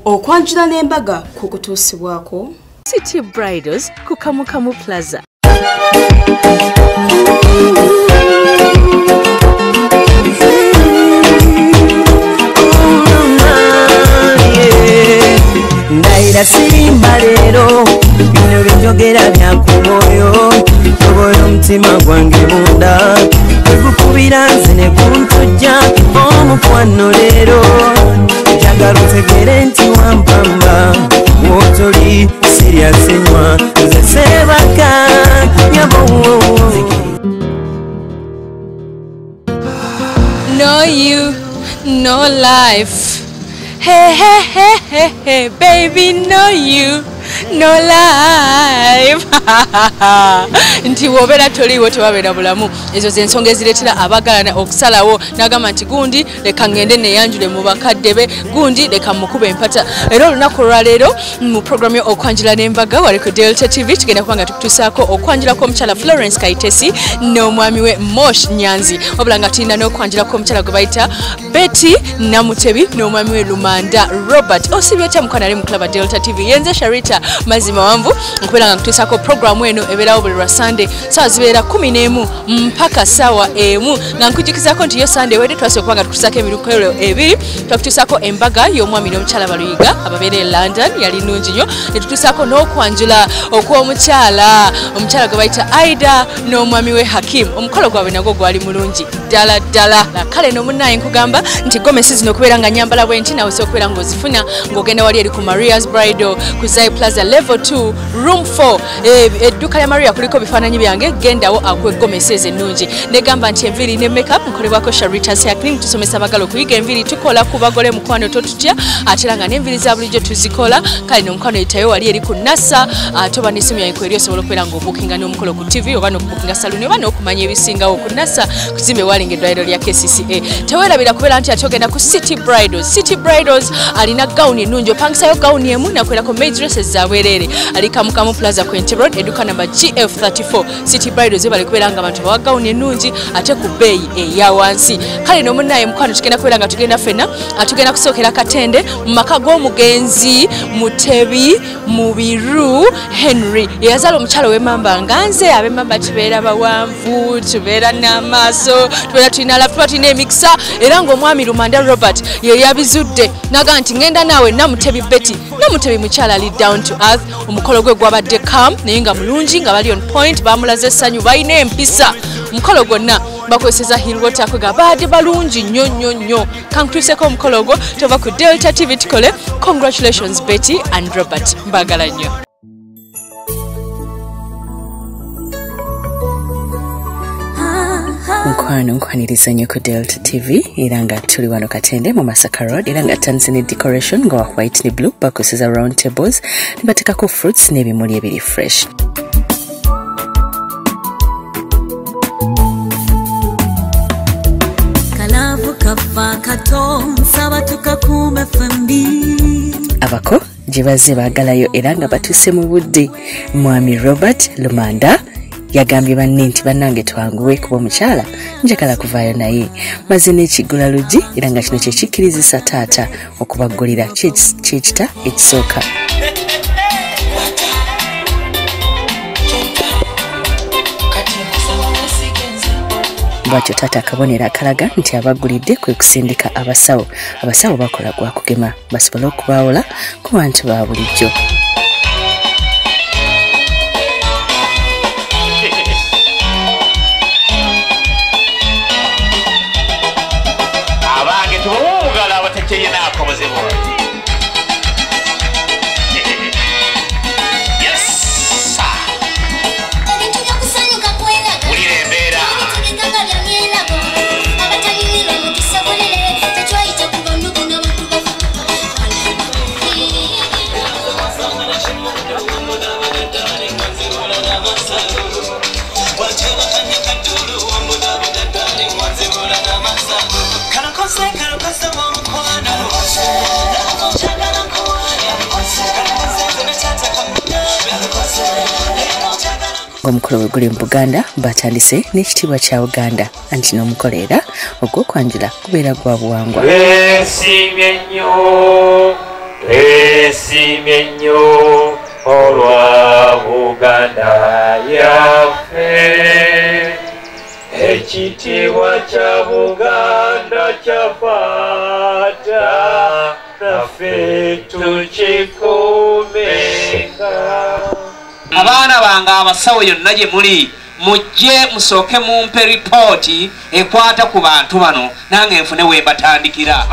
Okwanjula n'embaga kukutuusibwako City Bridals ku Kamukamu Plaza. Ndaira sirimba lero bino binjogera byakumoyo toboyo mutima gwange munda ekukubira nze ne kuntujja omukwano lero njagala otegere nti wampamba wotoli siryasenywa nze sebaka nyabo. No you, no life. Hey, hey, hey, hey, hey, baby, no you, no life. Nti wobera toliwo tewabera bulamu. Ezo zensonga eziretera abagalana okusalawo nagamba nti gundi leka ngende neyanjule mu bakaddebe gundi leka mukube empata. Era olunaku lwaleero mu program yo okwanjula n'embaga wali ku Delta TV tugenda kubanga tukutusaako okwanjula kw'omukyala Florence Kaitesi n'omwami we Mosh Nyanzi. Wabula nga tulina n'okwanjula kw'omukyala gwe bayita Betty Namutebi n'omwami we Lumanda Robert. Osibye otya mukwanale mu Club Delta TV. Yenze Sharita mazima wanvu nkubera nga kutusaako program eno ebeerawo buli lwa Sunday sawa zibeera 11 mpaka sawa emu nga nkujikizako nti yo Sunday wedde twasooka kubanga tukutusaako emirukolero ebiri twakutusaako embaga y'omwami n'omukyala Baluyiga ababeera e London yali nnungi nnyo ne tutusaako n'okwanjula okw'omukyala gwe bayita Aida n'omwami we Hakim. Omukolo gwabwe nagwo gwali mulungi ddala ddala. Kale no munnaye nkugamba nti gomesi zino okubeera nga nyambala bwenti nawe osobola okubeera ng'ozifuna ng'ogenda wali eri ku Maria's Bridal ku Zai Plaza level 2 room 4 edduuka lya Maria kuliko bifaananyi byange gendawo akwe gomesi ezennungi. Negamba nti enviiri ne makeup nkolebwako Sharita Cycling tusomesa abagala okuyiga enviiri tukola ku bagole mukwano totutya ate era nga n'enviiri za bulijjo tuzikola. Kale n'omukwano yitayo wali eri ku NASA ate oba n'essimu yange kweri osobola okubeera ng'obuukinga n'omukolo ku TV oba n'okubuukinga saluni oba n'okumanya ebisingawo ku NASA kuzimbe walinga eddwaliro lya KCCA. Teweerabira kubeera nti ate ogenda ku City Bridals. City Bridals alina gawuni ennungi opangisayo gawuni emu nakwerako maid dresses za bwereere ali Kamukamu Plaza Quinty Road eduka namba GF34. City Bridals bali kubeera nga abantu bawa gawuni ennungi ate ku bbeeyi eya wansi. Kale no munnaye mukwano tugenda kubeera nga tugenda ffenna atugenda kusookera Katende mu maka g'omugenzi Mutebi Mubiru Henry eyazaala omukyalo w'emmamba nga nze ab'emmamba tubeera bawanvu tubeera n'amaaso tubeera tulina lafu tuba tulina emikisa era ng'omwami Lumanda Robert ye yabizudde naga nti ngenda naawe Namutebi Betty. Namutebi mukyala ali down to earth. Omukolo gwe gwabadde calm naye nga mulungi nga bali on point bamulaze essanyu balina empisa. Omukolo gwonna bakozeseza Hillwater kwega baadde balungi nnyo nnyo nnyo. Kankutuuseko omukolo gwo tova ku Delta TV tukole. Congratulations Betty and Robert, mbagala nnyo. Nkwaniriza nnyo ku Delta TV era nga tuli wano Katende mu Masaka Road era nga Tanzania decoration nga white ne blue bakozesa round tables ne bateekako fruits n'ebimuli ebiri fresh. Kalavu kafa kato nsaba tukakume fembi abako gye bazze baagalayo era nga batuuse mu budde. Mwami Robert Lumanda yagambye banne nti bannange twanguwe kuba omukyala njagala kuvaayo naye maze n'ekigula lugi era nga kino kye kikkirizisa taata okubaggulira kyekita ekisooka. Bwatyo taata akabonero akalaga nti abaggulidde kwe kusindika abasawo. Abasawo bakola gwa kugema basobole okubaawola ku bantu ba bulijjo. Omukolo guli mu Buganda batandise n'ekitiibwa kya Uganda anti n'omukolo ogw'okwanjula kubeera gwa buwangwa. Weesiimye nnyo twesimye nnyo olwa Buganda yaffe ekitiibwa kya Buganda kyafaata naffe tukikuumenga. Abaana bange abasawo yonna gye muli mujje musooke mumpe ripooti ekwata ku bantu bano nange nfune we mbatandikira.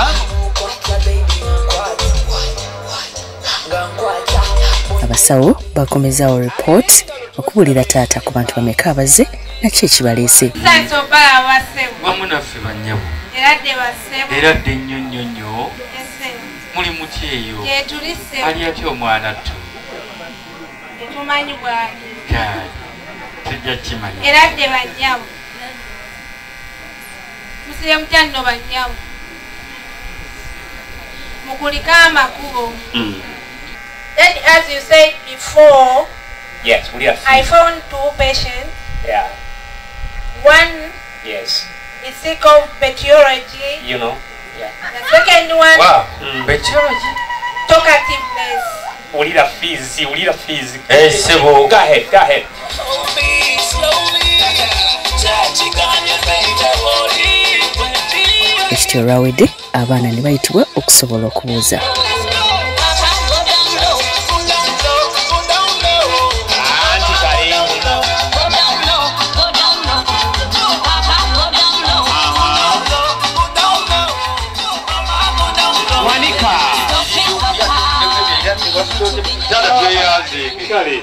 Abasawo bakomezaawo ripooti okubulira taata ku bantu bameka abaze naki ekibaleese. Wamunaffe bannyabo eradde nnyo nnyo nnyo muli muti eyo ali atya omwana ttu tujja kimanya eradde bannyabo musire mutyanno bannyabo mukulika amakubo. Then as you said before, Yes, I found 2 patients. Yeah. One Yes. is sick of bacteriology. You know. Yeah. The second one, bacteriology talkativeness. Ulira fees. sebo. Go ahead. Ekityo olwawedde abaana ne bayitibwa okusobola okubuuza.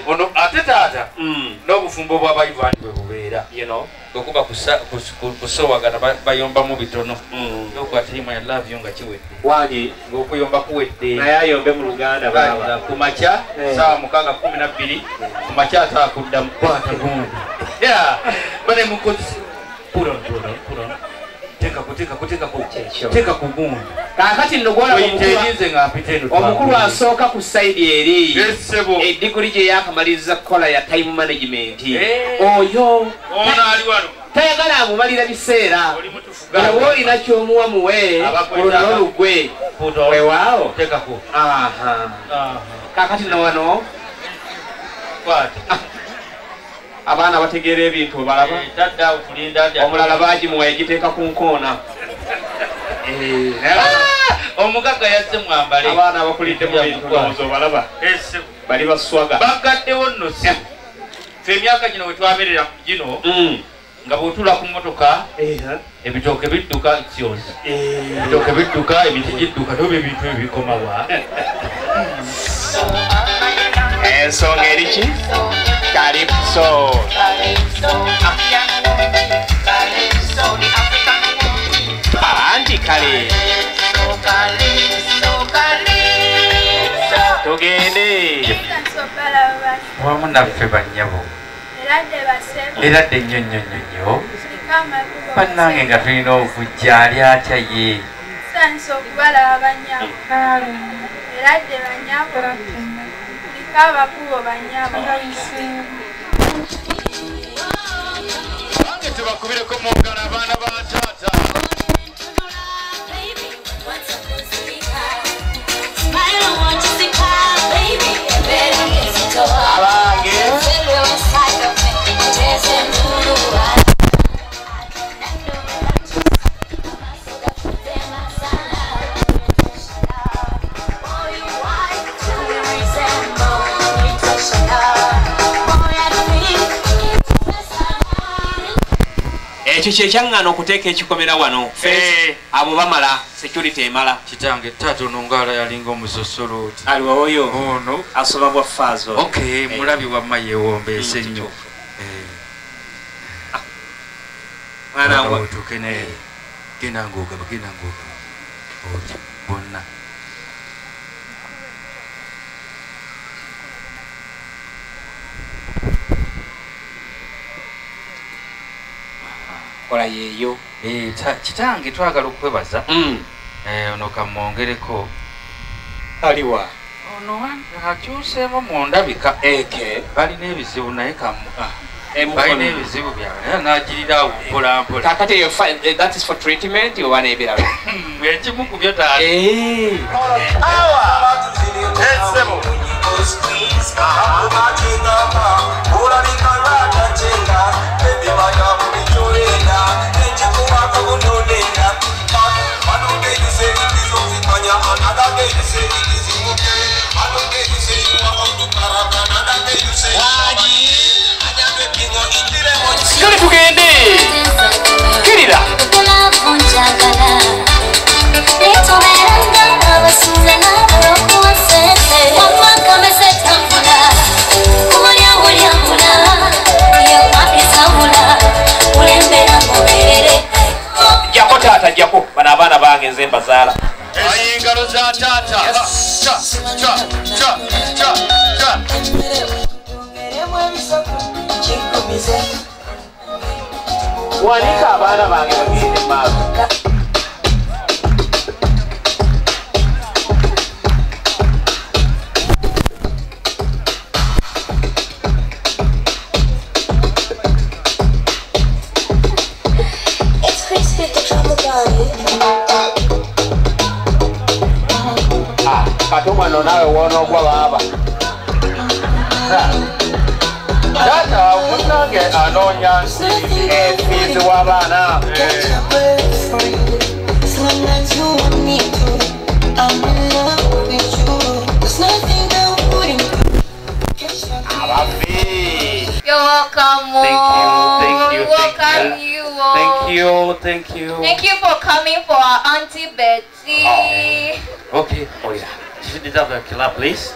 Ono ate taata n'obufumbo bw'abayivani bwe bubeera okuba kusowagana bayombamu bitono nokwatirimu I love you nga kiwedde wangi ng'okuyomba kuwedde naye ayombe mu Luganda baba ku makya saawa 6:12 ku makya atakudda mukwata gundi bane mukozi pulon teka ku gundi kakati nnogola omukulu asooka ku sayidi eri eddiguli gye yakamaliriza kukola ya time management oyo tayagala amubalira biseera oba olina kyomuwa muwe olunalo lugwe wewaawo kakati nowano abaana bategeera ebintu obalaba omulala bagimuwa egiteeka ku nkoona omugaga yazze mwambale abaana abakulidde mu bintu obalaba bali baswaga bagaddewo nno si fe emyaka gino we twabeerera gino nga bw'otula ku mmotoka ebitooke bidduka kyoza ebitooke bidduka emiti gidduka noba ebintu ebikomawa ensonga eriki Calypso. Anti tugende wamu naffe bannyabo eradde nnyo nnyo nnyo nnyo bannange nga tulina okujja ali atya ye abakubo bannyabo bange tubakubireko mungala abaana ba taata ekyo kyekyaŋŋaana okuteeka ekikomera wano abo bamala security emala kitange taata ono ngaala yalinga omusosoloti aliwa oyo ono asoma bwa faazo mulabi wamma yeewombeese nnyo otuuke naye genda ng'ogaba oti bonna kola yeeyo kitange twagala okwebaza ono kamwongereko aliwa ono akyuseemu mu ndabika balina ebizibu naye balina ebizibu byabwe n'agirira awo mpolampola kakati that is for treatment oba n'ebirala ekimu ku byo taata Tuli tugende. Kirira. Jako tata jako bana abana bange nze mbazaala. Ayingalo za tata. Cha cha cha cha cha. Wanika abana bange bagende maaso. Katuma no nawe wono kwa baba. Data munange anonya fizi wabana. You're welcome. Thank you. Thank you for coming for our Auntie Betty. Okay. Oh yeah. You deserve a clap, please.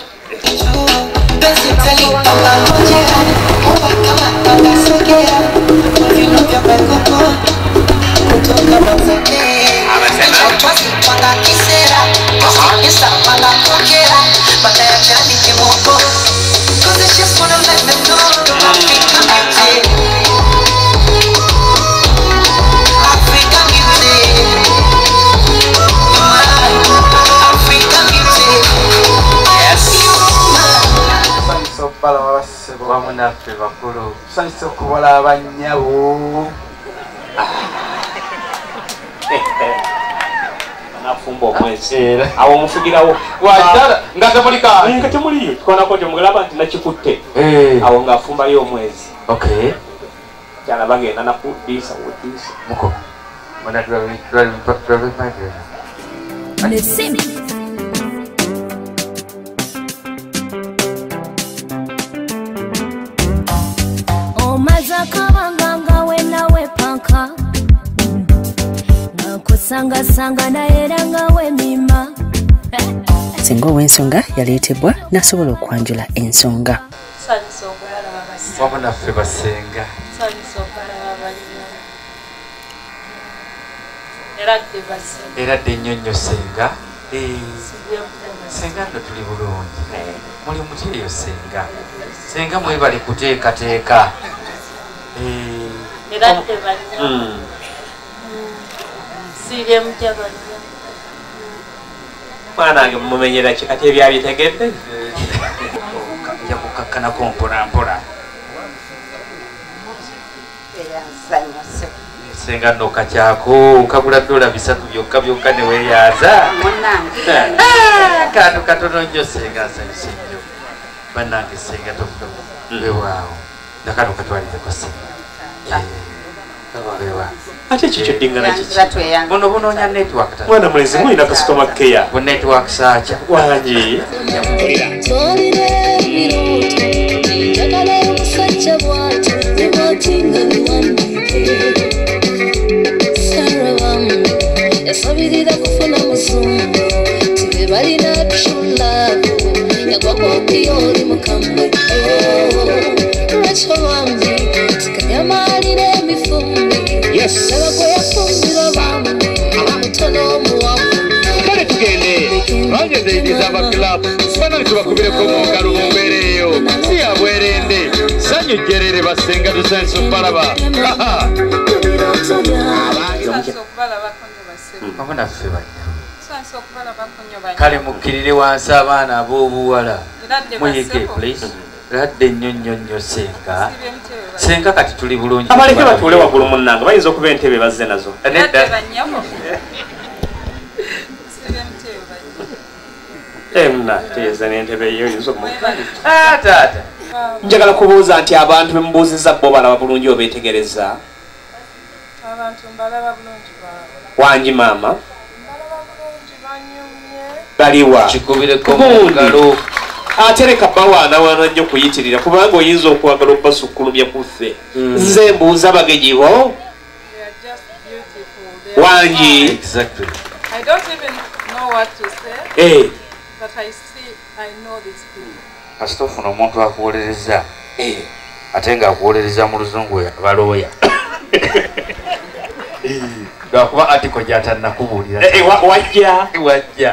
Wamunaffe bakulu tusanyuse okubola abanyabo anafumba omwezi awo omufugirawo wajala nga temuliyo tukonako temugamba nti nakikutte awo ngaafumbayo omwezi kyala bagenda nakudiisa wudiisa muko Mazakabanga wenawe panka nakusanga naye rangawe mima Singa ow'ensonga yaleetebwa n'asobola okwanjula ensonga. Wamunaffe basenga. Era dde nnyonnyo senga. Senga ndo tuli bulungi. Muli muti eyo senga. Senga mwebali kuteekateeka. Mwana wange mumumenyera ki ate ebyabitegedde? Yakukakkanako mpolampola. Senga nno kakyako nkagula $3 byokka ne weeyaaza. Kantu katono nnyo senga nsanyuse nnyo. Bannange senga tomutomu. Weewaawo. Nakano katwalireko senga. Ate kikyo ddingana kiki? Buno bunoonya network. Mwana mulezi mulina kasitoma keya. Bu network saaca. Wangi. Yasabirira kufuna musumbu tibe balina kushula yakwakopi oli mukamwe rachawambi tikayamalira emifumbi nabagwe yafumbira bambi mutono muwamu kale tugende bageze edizaba club sifanani tubakubireko mu ngalo mumbeereyo si yabwerende sanyu jerere basenga tusanso balaba Wamunaffe kale mukkirire wansi abaana ab'obuwala muyige please. Radde nnyo senga. Senga kati tuli bulungi. Abaleke batuule waggulu munnanga bayinza okuba entebe bazze nazo. Muna teyeza n'entebe eyo oyinza okumuka. Taata. Njagala kubuuza nti abantu be mubuuzizza bo balaba bulungi obeetegereza. Abantu mbalaba bulungi Wangi maama. Baliwa. Kikubireko mu ngalo. atereka bawaana waana nnyo kuyitirira kubanga oyinza okwagala obbasukkulumya kuffe nze mbuuza bagenyi bo wangi I don't even know what to say, but I know these people. Kasita ofuna omuntu akuwolereza ate ng'akuwolereza mu luzungu balooya lwakuba atiko gy'atannakubuulira wajja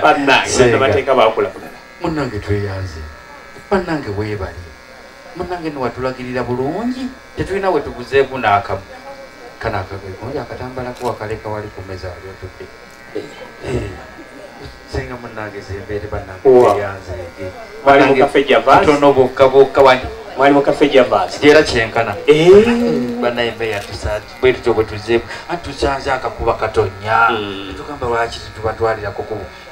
bannange bakulakula munnange tweyanze bannange weebale munnange niwatulagirira bulungi tetulina we tuguzeeku n'akamu kana akagwekoya akatambalako wakaleka wali ku meza wali otudde senga munnange zembeere bannange tweyanze tono bokka bokka wangi mwali mu kafe javasi era kyenkana bannayembe yatusaaji bwe tutyo bwe tuzeeku anti tusanze akakuba katonya tugamba lwaki tetubatwalirako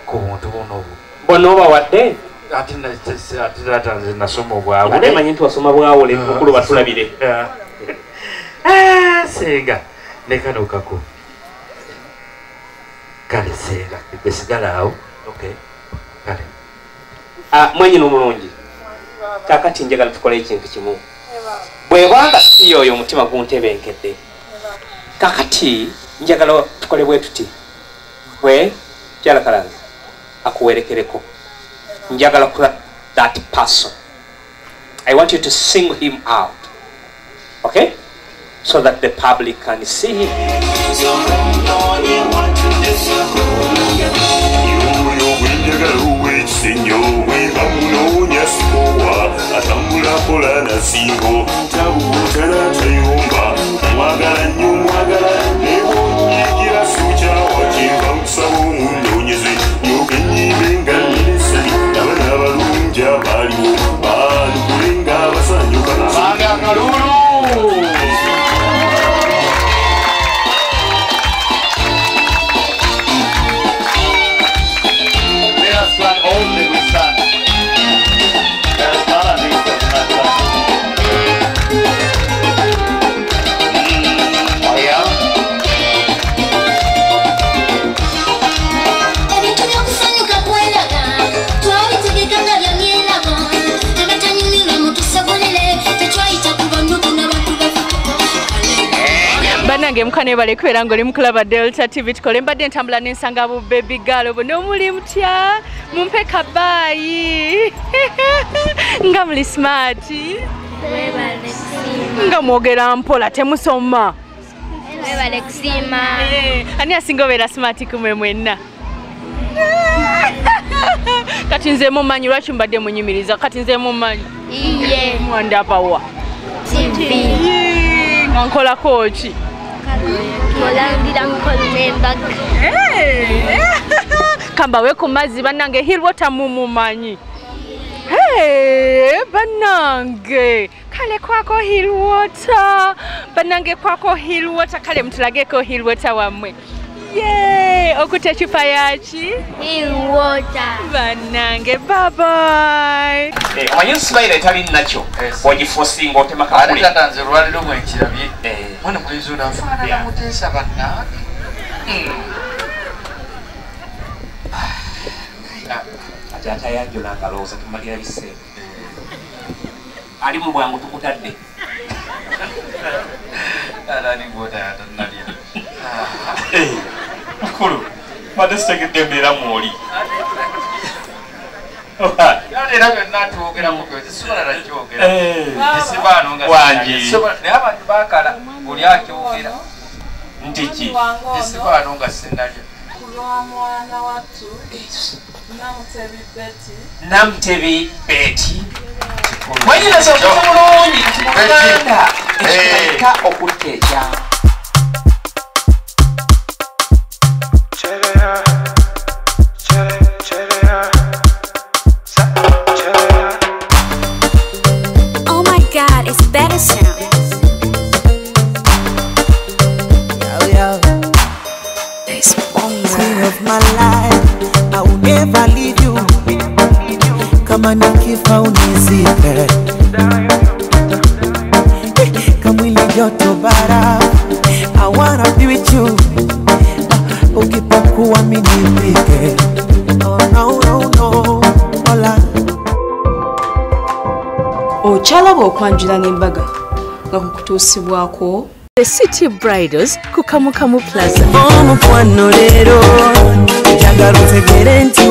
ku buntu buno obu bona obawadde ate nze nasoma obwawule ate manyi nti wasoma bwawule mukulu batulabire senga nekanokako kale senga besigala awo kale mwenyini omulungi kakati njagala tukole ekintu kimu bwebanga si oyo omutima guntebenkedde kakati njagala tukole bwe tuti bwe kyalakalanzi akuwerekereko njagala kula that person. I want you to sing him out, okay, so that the public can see him. Nange mukane bale kwera ngo oli mukulaba Delta TV tukole mbadde ntambula n'ensanga bu baby girl bo no muli mutya mumpe kabayi nga muli smart nga mwogera mpola temusoma webale kusima ani asinga obeera smart kumwe mwenna kati nze mumanyi lwaki mbadde munyumiriza kati nze mumanyi iye mwandapa wa TV nga nkolako ki Molandira mukolo n'embaga. Kamba we ku mazzi bannange hill water mumumanyi. Bannange kale kwako hill water. Bannange kwako hill water kale mtulageko hill water wamwe. Okute chupa yachi hill water. Bannange bye bye. Omanyi smile etali nacho ogifosinga otema kakuli tanze lwaliro mwekirabye mwana mulizo nafaanana mutesa bannange ate atayanjo nangalowooza tumalira biseera ali mu bwangu tukutadde alani gwotayatanalya mukulu badde sitegedde embeera mwoli era byonna twogeramu tesobola nakyogera isibaano nga wangi naye abantu bakala buli akyogera nti ki isibaano nga sinalya kulwamwana wattu Namtebi Betty mwanyina sokuza mulungi kimuganda ekika okuteja Oh my God, it's better sound. This queen of my life, I will never leave you. Kama nikifa unizike, kamwili joto bara, I wanna be with you. Ukipakuwa mimi nipike. Oh no no no, hola. bw'oba okwanjula n'embaga nga kukutuusibwako The City Bridals ku Kamukamu Plaza. Omukwano leero njagala otegere nti